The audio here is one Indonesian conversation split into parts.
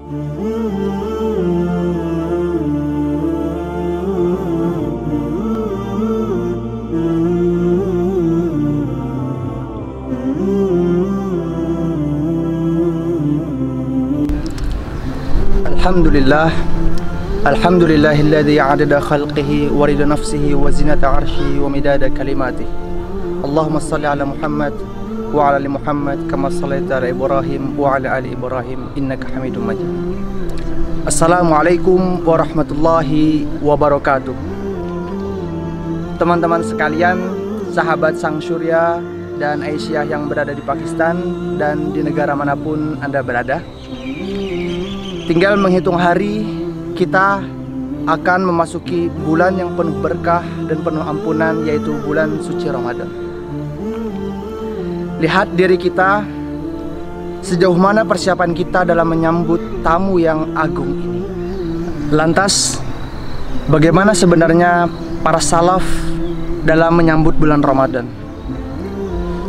Alhamdulillah, alhamdulillahilladzi adada khalqihi wa rida nafsihi wa zinata arshihi wa midada kalimatih. Allahumma salli ala Muhammad wa ala ali Muhammad kama sallaita ala Ibrahim wa ala ali Ibrahim innaka Hamidum Majid. Assalamualaikum warahmatullahi wabarakatuh. Teman-teman sekalian, sahabat Sang Surya dan Aisyah yang berada di Pakistan dan di negara manapun Anda berada, tinggal menghitung hari, kita akan memasuki bulan yang penuh berkah dan penuh ampunan, yaitu bulan suci Ramadan. Lihat diri kita, sejauh mana persiapan kita dalam menyambut tamu yang agung ini. Lantas, bagaimana sebenarnya para salaf dalam menyambut bulan Ramadan?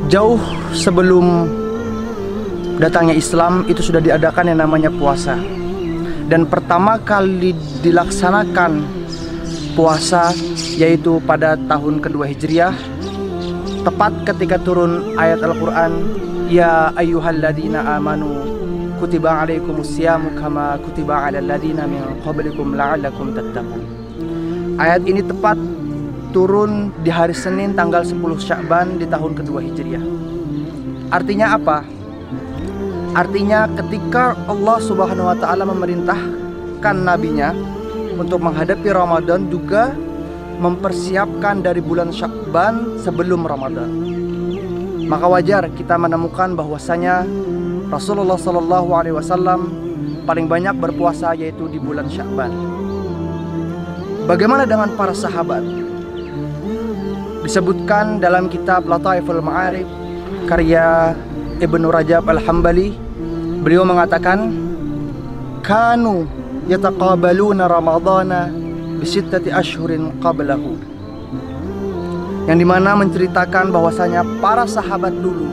Jauh sebelum datangnya Islam, itu sudah diadakan yang namanya puasa. Dan pertama kali dilaksanakan puasa yaitu pada tahun kedua Hijriah, tepat ketika turun ayat Al-Quran, Ya ayyuhalladzina amanu kutiba alaikumusyamu kama kutiba alal ladzina min qablikum la'allakum tattaqun. Ayat ini tepat turun di hari Senin tanggal 10 Sya'ban di tahun kedua Hijriah. Artinya apa? Artinya ketika Allah Subhanahu wa Ta'ala memerintahkan nabinya untuk menghadapi Ramadan, juga mempersiapkan dari bulan Sya'ban sebelum Ramadan, maka wajar kita menemukan bahwasanya Rasulullah SAW paling banyak berpuasa yaitu di bulan Sya'ban. Bagaimana dengan para sahabat? Disebutkan dalam kitab Lataiful Ma'arif karya Ibnu Rajab Al-Hambali, beliau mengatakan, kanu yataqabaluna ramadhana bisittati ashhurin qablahu, yang dimana menceritakan bahwasanya para sahabat dulu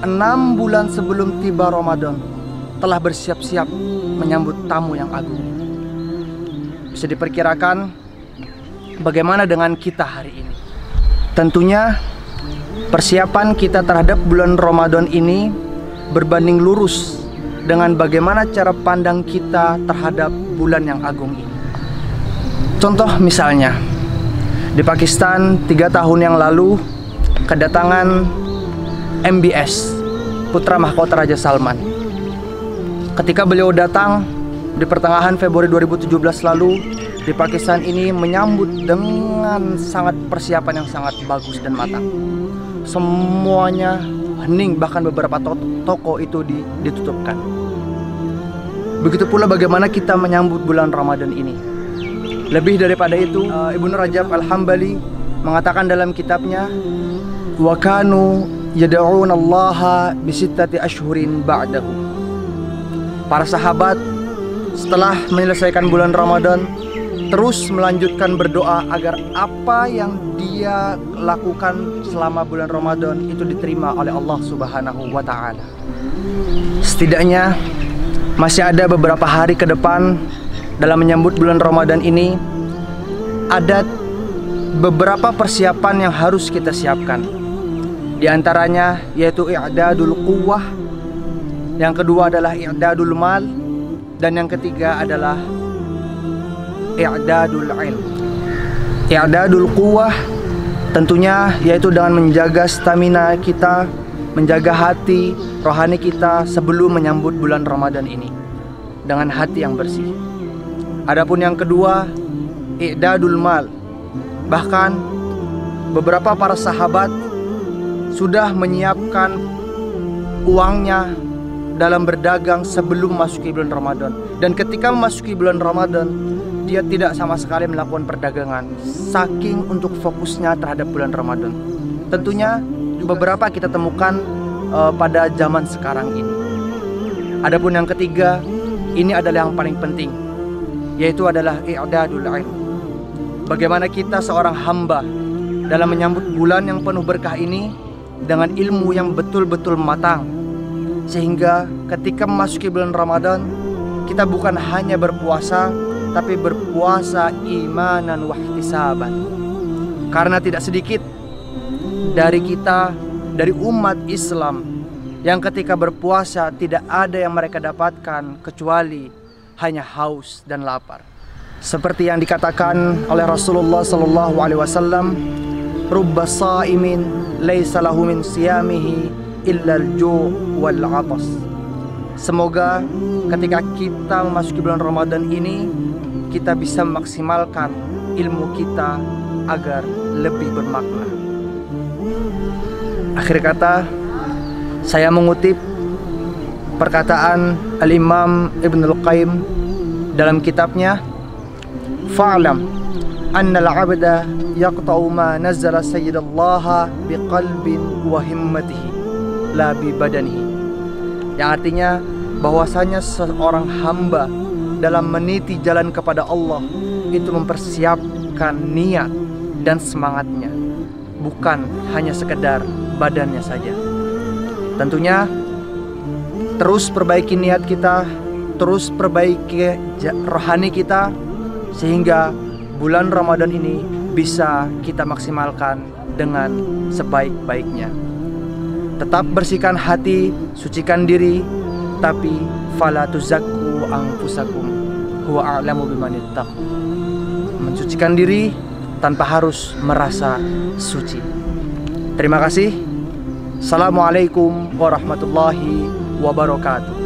6 bulan sebelum tiba Ramadan telah bersiap-siap menyambut tamu yang agung. Bisa diperkirakan bagaimana dengan kita hari ini. Tentunya persiapan kita terhadap bulan Ramadan ini berbanding lurus dengan bagaimana cara pandang kita terhadap bulan yang agung ini. Contoh misalnya, di Pakistan 3 tahun yang lalu kedatangan MBS, putra mahkota Raja Salman. Ketika beliau datang di pertengahan Februari 2017 lalu, di Pakistan ini menyambut dengan sangat persiapan yang sangat bagus dan matang. Semuanya hening, bahkan beberapa toko itu ditutupkan. Begitu pula bagaimana kita menyambut bulan Ramadan ini. Lebih daripada itu, Ibnu Rajab Al-Hambali mengatakan dalam kitabnya, wa kanu yad'una Allaha bisittati ashhurin ba'dahu. Para sahabat setelah menyelesaikan bulan Ramadan terus melanjutkan berdoa agar apa yang dia lakukan selama bulan Ramadan itu diterima oleh Allah Subhanahu wa Ta'ala. Setidaknya masih ada beberapa hari ke depan dalam menyambut bulan Ramadan ini. Ada beberapa persiapan yang harus kita siapkan. Di antaranya yaitu i'dadul quwwah, yang kedua adalah i'dadul mal, dan yang ketiga adalah i'dadul ilm. I'dadul quwwah tentunya yaitu dengan menjaga stamina kita, menjaga hati rohani kita sebelum menyambut bulan Ramadan ini dengan hati yang bersih. Adapun yang kedua, i'dadul mal. Bahkan beberapa para sahabat sudah menyiapkan uangnya dalam berdagang sebelum memasuki bulan Ramadan. Dan ketika memasuki bulan Ramadan, dia tidak sama sekali melakukan perdagangan, saking untuk fokusnya terhadap bulan Ramadan. Tentunya beberapa kita temukan pada zaman sekarang ini. Adapun yang ketiga, ini adalah yang paling penting, yaitu adalah i'dadul ilm. Bagaimana kita seorang hamba dalam menyambut bulan yang penuh berkah ini dengan ilmu yang betul-betul matang, sehingga ketika memasuki bulan Ramadan kita bukan hanya berpuasa, tapi berpuasa imanan wa ihtisaban. Karena tidak sedikit dari kita, dari umat Islam, yang ketika berpuasa tidak ada yang mereka dapatkan kecuali hanya haus dan lapar. Seperti yang dikatakan oleh Rasulullah SAW, rubba sa'imin laisa lahu min siyamihi illa al-ju' wal 'atas. Semoga ketika kita memasuki bulan Ramadan ini, kita bisa memaksimalkan ilmu kita agar lebih bermakna. Akhir kata, saya mengutip perkataan Al-Imam Ibnul Qayyim dalam kitabnya, fa'lam anna al-'abda yaqta'u ma nazzala sayyidallah biqalbin wa himmatihi la bi badanihi. Yang artinya bahwasanya seorang hamba dalam meniti jalan kepada Allah itu mempersiapkan niat dan semangatnya, bukan hanya sekedar badannya saja. Tentunya terus perbaiki niat kita, terus perbaiki rohani kita, sehingga bulan Ramadan ini bisa kita maksimalkan dengan sebaik-baiknya. Tetap bersihkan hati, sucikan diri, tapi fala tuzakku anfusakum huwa a'lamu bimanittaq. Mensucikan diri tanpa harus merasa suci. Terima kasih. Assalamualaikum warahmatullahi wabarakatuh.